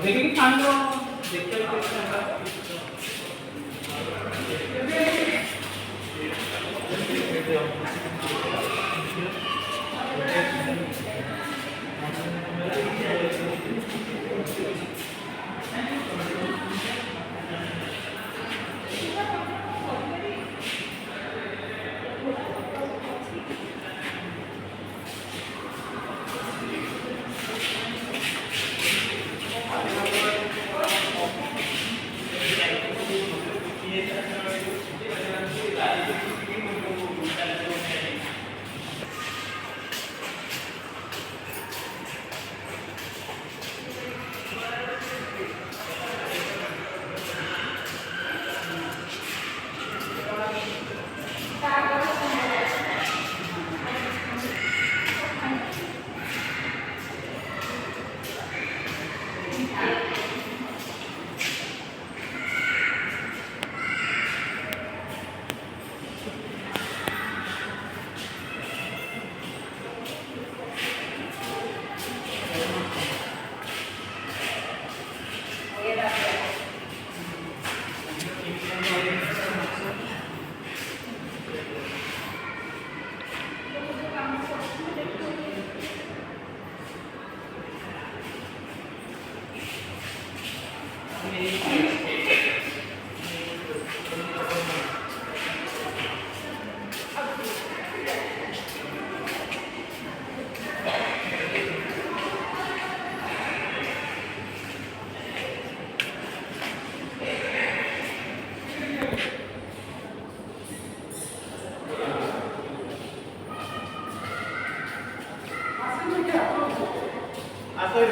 देखिए खान लो देखते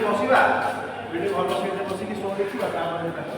बसवा वीडियो घर सहित बसिक शो देखा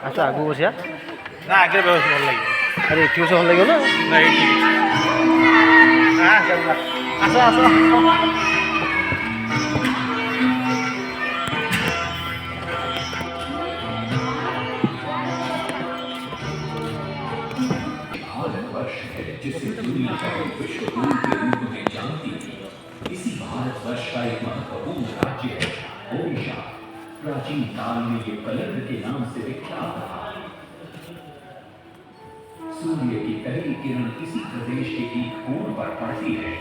अच्छा आगू बसिया ना आगे व्यवस्था भल लगे अरे एठी से भल लगे ना आस आस भारतवर्ष है जिसे दुनिया का विश्व गुरु के रूप में जानती है। इसी भारतवर्ष का एक महत्वपूर्ण राज्य है ओडिशा। प्राचीन काल में ये कलंक के नाम से विख्यात रहा। सूर्य की पहली किरण किसी प्रदेश के एक कोण पर पड़ती है।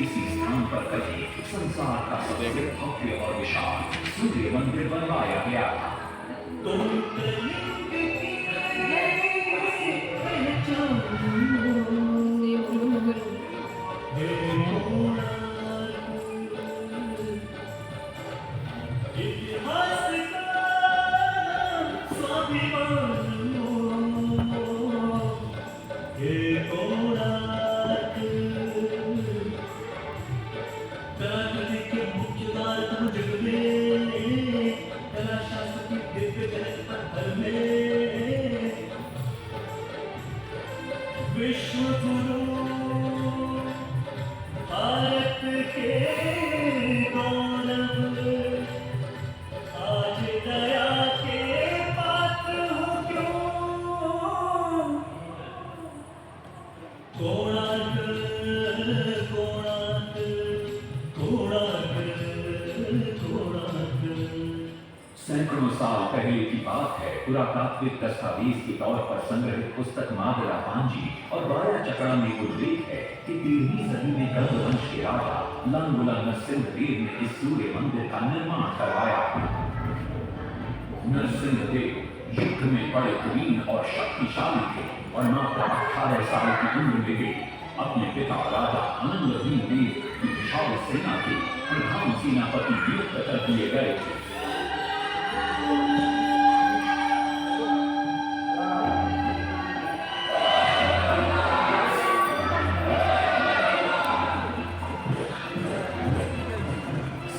इसी स्थान पर कभी संसार का सबसे भव्य और विशाल सूर्य मंदिर बनवाया गया था। पुरातात्विक दस्तावेज के तौर पर संग्रहित पुस्तक मादरा पांजी और बारह चकड़ा में उल्लेख है कि 13वीं सदी में गंग वंश के राजा लांगुला नरसिंहदेव ने इस सूर्य मंदिर का निर्माण करवाया। नरसिंहदेव युद्ध में बड़े कुलीन और शक्तिशाली थे और मात्र 18 साल की उम्र में वे अपने पिता राजा आनंदवीर देव की विशाल सेना के प्रधान सेनापति नियुक्त कर दिए गए थे।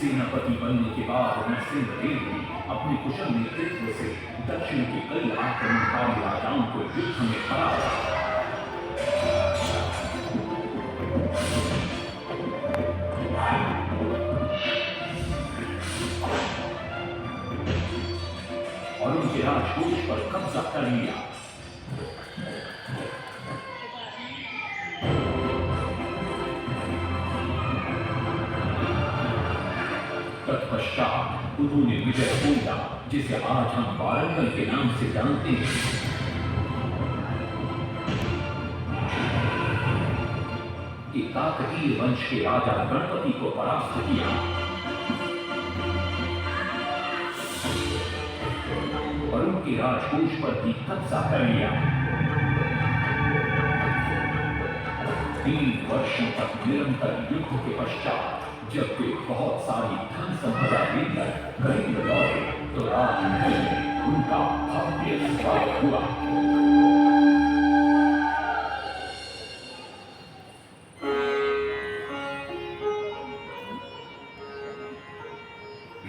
सेनापति बनने के बाद नरसिंहदेव ने अपने कुशल नेतृत्व से दक्षिण के कई आक्रमणकारी राजाओं को युद्ध में हराया। और उनके राजकोष पर कब्जा कर लिया। तत्पश्चात उन्होंने विजय पूजा, जिसे आज हम वारंगल के नाम से जानते हैं, कि काकतीय वंश के राजा गणपति को परास्त किया और उनके राजकोष पर भी कब्जा कर लिया। 3 वर्षों तक निरंतर युद्ध के पश्चात जब वे बहुत सारी धन संपदा लेकर करीब लौटे तो राजमहल में उनका भव्य स्वागत हुआ।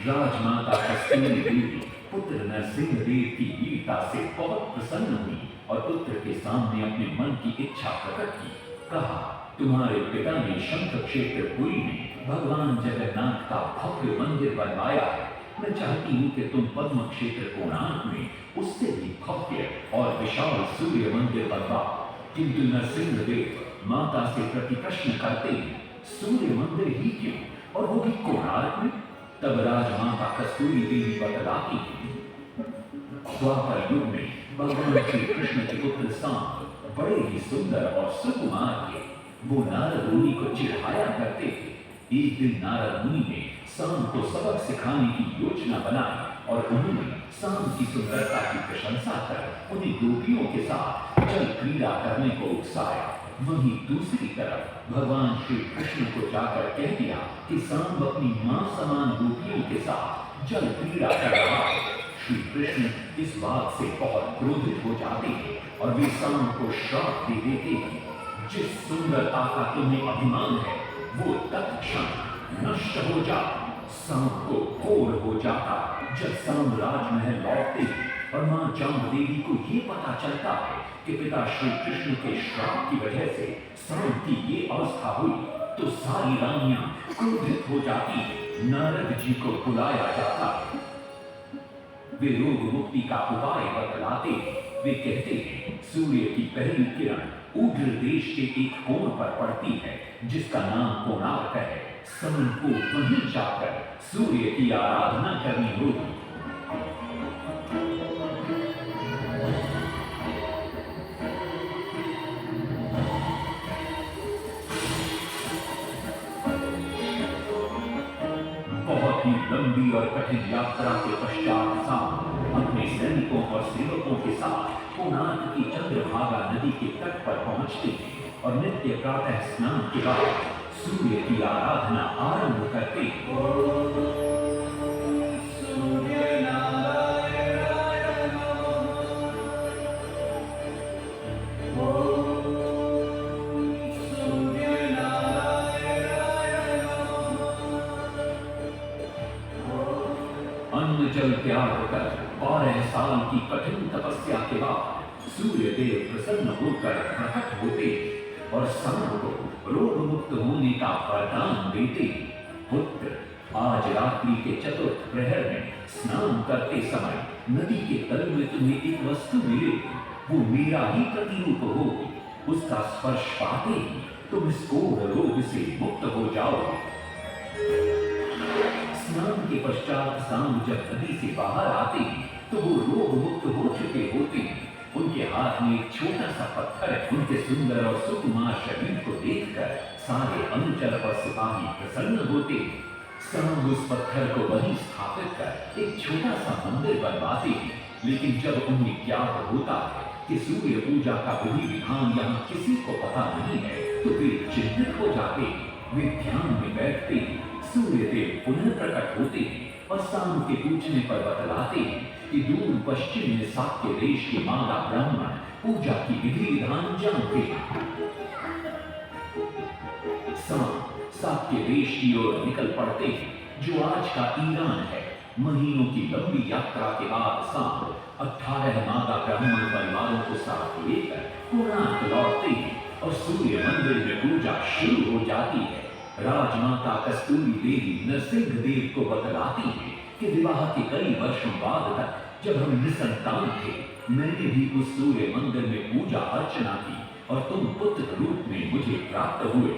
राजमाता कस्तूरी देवी पुत्र नरसिंहदेव की वीरता से बहुत प्रसन्न हुई और पुत्र के सामने अपने मन की इच्छा प्रकट की। कहा, तुम्हारे पिता ने शंख क्षेत्र पुरी में भगवान जगन्नाथ का भव्य मंदिर बनवाया है। मैं चाहती हूँ कि तुम पद्म क्षेत्र कोणार्क में उससे भी भव्य और विशाल सूर्य मंदिर बनवाओ। किंतु नरसिंहदेव माता से प्रति प्रश्न करते हैं, सूर्य मंदिर ही क्यों, और वो भी कोणार्क में? तब राजमाता कस्तूरी देवी बतलाती है, द्वापर युग में भगवान श्री कृष्ण के पुत्र सांब बड़े ही सुंदर और सुकुमार थे। वो नारद मुनि को चिढ़ाया करते थे। एक दिन नारद मुनि ने सांब को सबक सिखाने की योजना बनाई और उन्होंने सांब की सुंदरता की प्रशंसा कर उन्हें गोपियों के साथ जल क्रीड़ा करने को उकसाया। वहीं दूसरी तरफ भगवान श्री कृष्ण को जाकर कह दिया कि सांब अपनी मां समान गोपियों के साथ जल क्रीड़ा कर रहा है। श्री कृष्ण इस बात से बहुत क्रोधित हो जाते हैं और वे सांब को श्राप दे देते हैं, जिस सुंदरता का तुम्हें अभिमान है वो तत्क्षण नष्ट हो जा। सांब को घोर हो जाता जब सांब राजमहल लौटते और मां जाम्बदेवी को ये पता चलता है कि पिता श्री कृष्ण के श्राप की वजह से सांब की ये अवस्था हुई, तो सारी रानियां क्रोधित हो जाती। नारद जी को बुलाया जाता। वे रोग मुक्ति का उपाय बतलाते हैं। वे कहते हैं, सूर्य की पहली किरण उग्र देश के एक कोण पर पड़ती है जिसका नाम कोणार्क है। समन को वहीं जाकर सूर्य की आराधना करनी होगी। बहुत ही लंबी और कठिन यात्रा के पश्चात सांब अपने सैनिकों और सेवकों के साथ कोणार्क की चंद्रभागा नदी के तट पर पहुंचते हैं और नित्य प्रातः स्नान के बाद सूर्य की आराधना आरंभ करते हैं। अन्न जल त्याग कर 12 साल की कठिन तपस्या के बाद सूर्य देव प्रसन्न होकर प्रकट होते और सांब को रोग मुक्त होने का वरदान देते। पुत्र, आज रात्रि के चतुर्थ प्रहर में स्नान करते समय नदी के तल में तुम्हें एक वस्तु मिलेगी। वो मेरा ही प्रतिरूप होगी। उसका स्पर्श पाते ही तुम इस घोर रोग से मुक्त हो जाओगे। स्नान के पश्चात सांब जब नदी से बाहर आते हैं तो वो रोग मुक्त हो चुके होते हैं। उनके हाथ में एक छोटा सा पत्थर है। उनके सुंदर और सुकुमार शरीर को देखकर सारे अनुचर और सिपाही प्रसन्न होते हैं। सांब उस पत्थर को वहीं स्थापित कर एक छोटा सा मंदिर बनवाते हैं। लेकिन जब उन्हें ज्ञात होता है कि सूर्य पूजा का विधि विधान यहाँ किसी को पता नहीं है, तो वे चिंतित हो जाते हैं। वे ध्यान में बैठते हैं। सूर्य देव पुनः प्रकट होते हैं और सांब के पूछने पर बतलाते हैं कि दूर पश्चिम में साक्य देश के मादा ब्राह्मण पूजा की विधि विधान जानते हैं। सांब साक्य देश की ओर निकल पड़ते हैं, जो आज का ईरान है। महीनों की लंबी यात्रा के बाद सांब 18 मादा ब्राह्मण परिवारों को साथ लेकर कोणार्क लौटते हैं और सूर्य मंदिर में पूजा शुरू हो जाती है। राजमाता कस्तूरी देवी नरसिंह देव को बतलाती है कि विवाह के कई वर्षों बाद तक जब हम निसंतान थे, मैंने भी उस सूर्य मंदिर में पूजा अर्चना की और तुम पुत्र रूप में मुझे प्राप्त हुए।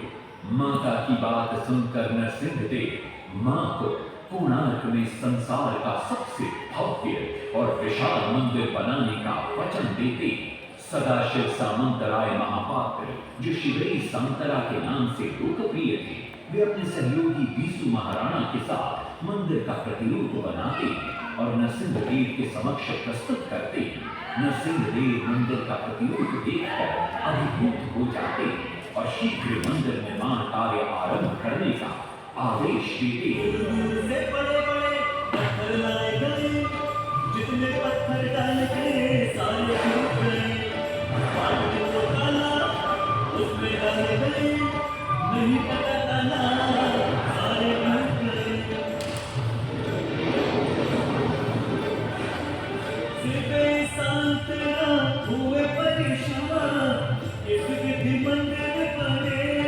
माता की बात सुनकर नरसिंह देव मां को कोणार्क में संसार का सबसे भव्य और विशाल मंदिर बनाने का वचन देते। सदाशिव सामंतराय महापात्र, जो शिवई सांतरा के नाम से लोकप्रिय थे, वे अपने सहयोगी बीसू महाराणा के साथ मंदिर का प्रतिरूप बनाते और नरसिंह देव के समक्ष प्रस्तुत करते हैं। नरसिंह देव मंदिर का प्रतिरूप देखकर अभिभूत हो जाते और शीघ्र मंदिर निर्माण कार्य आरंभ करने का आदेश देते। बड़े-बड़े पत्थर लाए गए, जितने पत्थर डाले गए सारे टूट गए। पानी को डाला, उसमें डाले गए, नहीं पता डाला, सारे टूट गए। सिर्फ सांतरा हुए परेशान, इस विधि मंदिर बने।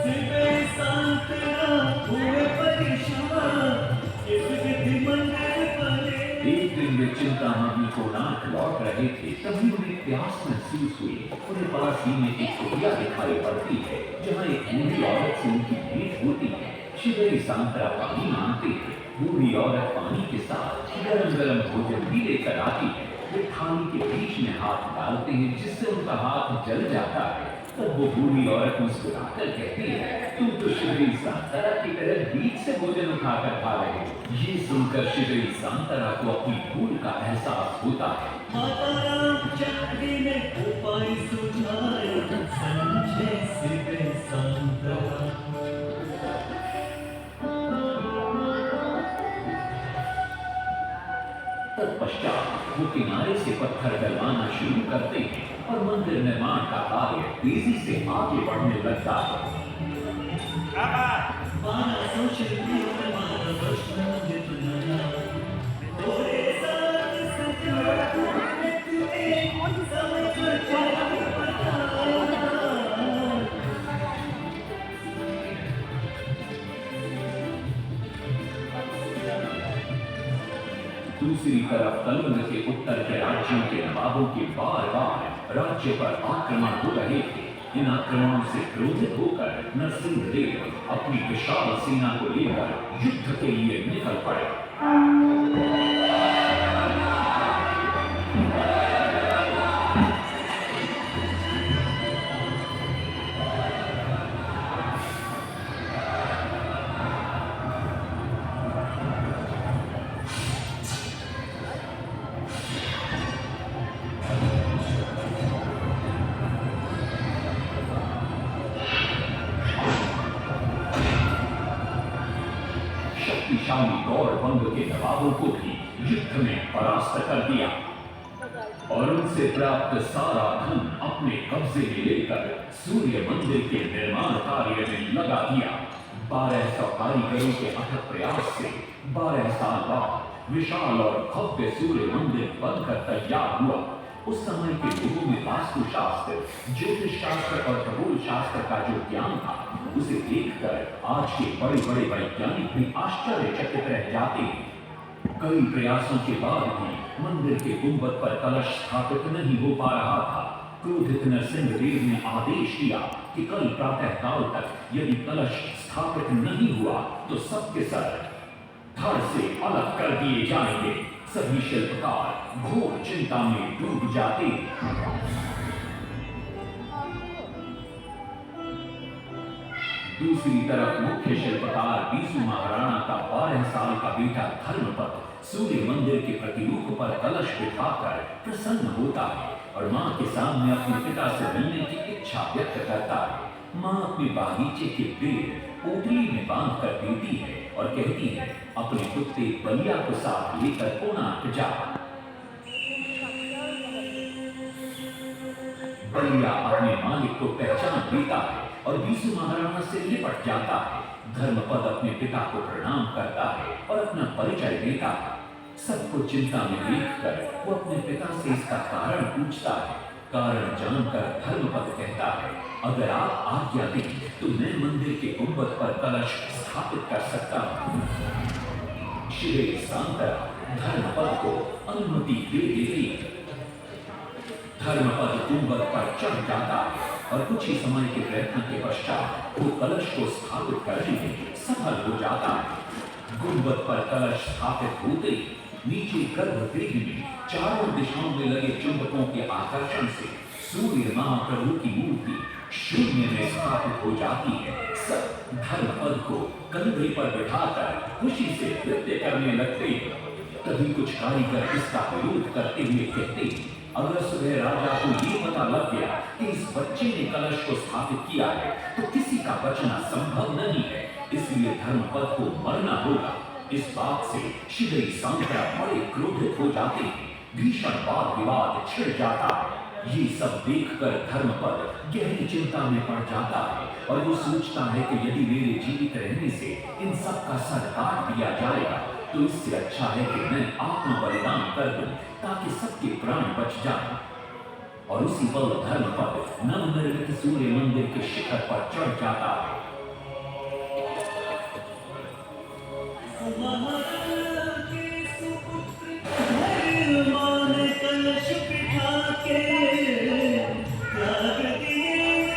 सिर्फ सांतरा हुए परेशान, इस विधि मंदिर बने। एक दिन वे चिंतामणि कोणार्क लौट रहे थे, तभी उन्हें प्यास महसूस हुई। उन्हें पास ही में एक कुटिया दिखाई पड़ती है, जहाँ एक बूढ़ी औरत से उनकी भेंट होती है। शिवई सांतरा पानी मांगते थे। बूढ़ी औरत पानी के साथ गरम गरम भोजन भी लेकर आती है। वे थाली के बीच में हाथ डालते हैं, जिससे उनका हाथ जल जाता है। तब वो बूढ़ी औरत मुस्कुराकर कहती है, तुम तो शिवई सांतरा की तरह बीच से भोजन उठाकर खा रहे हो। ये सुनकर शिवई सांतरा को अपनी भूल का एहसास होता है। माता रामचंद्री ने उपाय सुझाए, समझे सिर्फ सांतरा। तत्पश्चात वो किनारे से पत्थर डलवाना शुरू करते हैं और मंदिर निर्माण का कार्य तेजी से आगे बढ़ने लगता है। 1200 शिल्पी और 12 मंदिर बनाया, थोड़े साथ सजा तुमने समय पर चला बताया। दूसरी तरफ कलिंग के उत्तर के राज्यों के नवाबों के बार बार राज्य पर आक्रमण हो रहे थे। इन आक्रमणों से क्रोधित होकर नरसिंह देव अपनी विशाल सेना को लेकर युद्ध के लिए निकल पड़े। शक्तिशाली गौरवंग के नवाबों को भी युद्ध में परास्त कर दिया और उनसे प्राप्त सारा धन अपने कब्जे में लेकर सूर्य मंदिर के निर्माण कार्य में लगा दिया। 1200 कारीगरों के अथक प्रयास से 12 साल बाद विशाल और भव्य सूर्य मंदिर बनकर तैयार हुआ। उस समय के लोगों में वास्तु शास्त्र, ज्योतिष शास्त्र और खगोल शास्त्र का जो ज्ञान था, उसे देखकर आज के बड़े बड़े वैज्ञानिक भी आश्चर्यचकित रह जाते हैं। कई प्रयासों के बाद भी मंदिर के गुंबद पर कलश स्थापित नहीं हो पा रहा था। क्रोधित नरसिंह देव ने आदेश दिया कि कल प्रातः काल तक यदि कलश स्थापित नहीं हुआ तो सबके सर धड़ से अलग कर दिए जाएंगे। सभी शिल्पकार घोर चिंता में डूब जाते। दूसरी तरफ मुख्य शिल्पकार बीसू महाराणा का 12 साल का बेटा धर्मपद सूर्य मंदिर के प्रतिरूप पर कलश बिठाकर प्रसन्न होता है और मां के सामने अपने पिता से मिलने की इच्छा व्यक्त करता है। मां अपने बागीचे के पेड़ पोटली में बांध कर देती है और कहती है, अपने कुत्ते बलिया को साथ लेकर कोणार्क जा। बलिया अपने मालिक को पहचान लेता है और बीसू महाराणा से लिपट जाता है। धर्मपद अपने पिता को प्रणाम करता है और अपना परिचय देता है। सबको चिंता में देखकर वो अपने पिता से इसका कारण पूछता है। कारण जानकर धर्मपद कहता है, अगर आप आज्ञा दें तो मैं मंदिर के गुंबद पर कलश स्थापित कर सकता हूं। श्री सांतरा धर्मपद को अनुमति दे देती है। धर्मपद गुंबद पर चढ़ जाता है और कुछ ही समय के प्रयत्न के पश्चात वो कलश को स्थापित करने में सफल हो जाता है। गुंबद पर कलश स्थापित होते ही नीचे गर्भगृह में चारों दिशाओं में लगे चुंबकों के आकर्षण से सूर्य महाप्रभु की मूर्ति शून्य में स्थापित हो जाती है। सब धर्मपद को कंधे पर बिठाकर खुशी से नृत्य करने लगते हैं। तभी कुछ कारीगर इसका विरोध करते हुए कहते हैं, अगर सुबह राजा को ये पता लग गया कि इस बच्चे ने कलश को स्थापित किया है तो किसी का बचना संभव नहीं है, इसलिए धर्मपद को मरना होगा। इस बात से श्री सांतरा बड़े क्रोधित हो जाते हैं। भीषण वाद विवाद छिड़ जाता है। ये सब देखकर धर्मपद गहरी चिंता में पड़ जाता है और वो सोचता है कि यदि मेरे जीवित रहने से इन सब का सर काट दिया जाएगा तो इससे अच्छा है कि मैं आत्म बलिदान कर दूं ताकि सबके प्राण बच जाएं। और उसी पल धर्मपद नवनिर्मित सूर्य मंदिर के शिखर पर चढ़ जाता है। कलश बिठा के त्याग दिए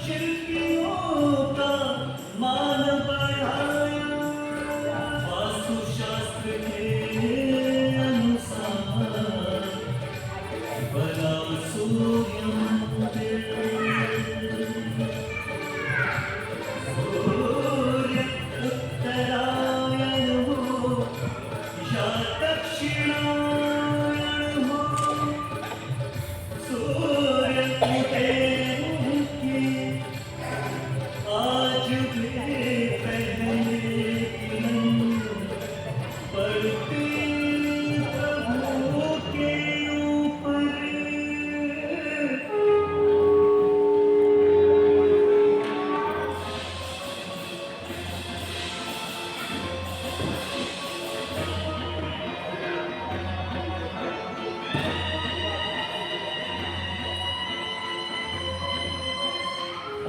शिल्पियों का मान बढ़ाया। वास्तुशास्त्र के अनुसार बना सूर्य मंदिर। सूर्य उत्तरायण हो या दक्षिणायण हो, सूर्य उदय के आज भी पहले किरण पड़ती प्रभु के ऊपर।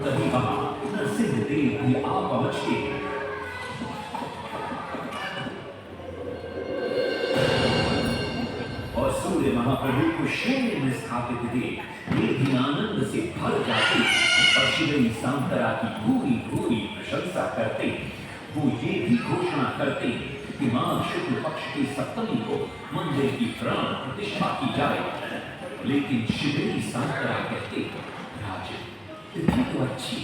तभी वहां नरसिंह देव भी आ पहुंचते हैं। और सूर्य महाप्रभु को शून्य में स्थापित देख वे भी आनंद से भर जाते और श्री सांतरा की पूरी पूरी प्रशंसा करते। वो ये भी घोषणा करते कि मां शुक्ल पक्ष की सप्तमी को मंदिर की प्राण प्रतिष्ठा की जाए। लेकिन श्री सांतरा कहते, राजन तिथि तो अच्छी,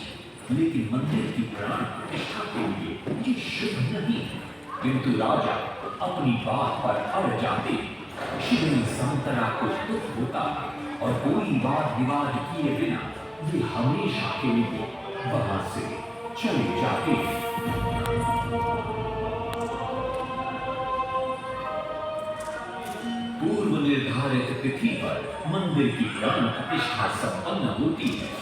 लेकिन मंदिर की प्राण प्रतिष्ठा के लिए ये शुभ नहीं। किंतु राजा अपनी बात पर अड़ जाते। श्री सांतरा को दुख होता और कोई वाद विवाद किए बिना वे हमेशा के लिए वहां से चले जाते। पूर्व निर्धारित तिथि पर मंदिर की प्राण प्रतिष्ठा संपन्न होती है।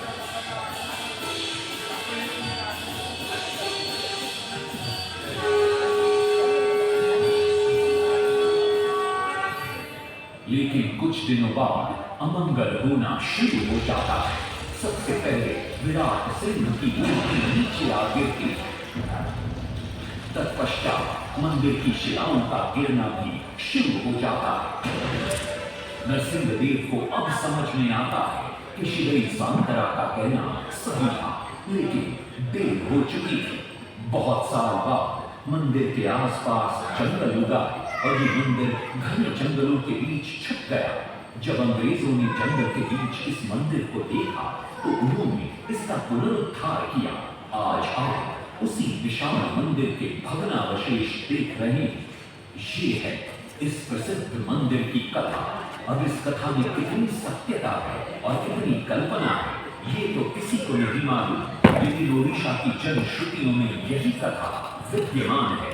लेकिन कुछ दिनों बाद अमंगल होना शुरू हो जाता है। सबसे पहले विराट सिंह की मूर्ति नीचे आ गिरती है। तत्पश्चात मंदिर की शिलाओं का गिरना भी शुरू हो जाता है। नरसिंह देव को अब समझ में आता है कि श्री सांतरा का कहना सही था, लेकिन देर हो चुकी थी। बहुत साल बाद मंदिर के आसपास जंगल उगा है। और ये मंदिर घने जंगलों के बीच छुप गया। जब अंग्रेजों ने जंगल के बीच इस मंदिर को देखा तो उन्होंने इसका पुनरुद्धार किया। आज आप उसी विशाल मंदिर के भग्नावशेष देख रहे हैं। ये है इस प्रसिद्ध मंदिर की कथा। अब इस कथा में कितनी सत्यता है और कितनी कल्पना है ये तो किसी को नहीं मालूम, लेकिन ओडिशा की जनश्रुतियों में यही कथा विद्यमान है।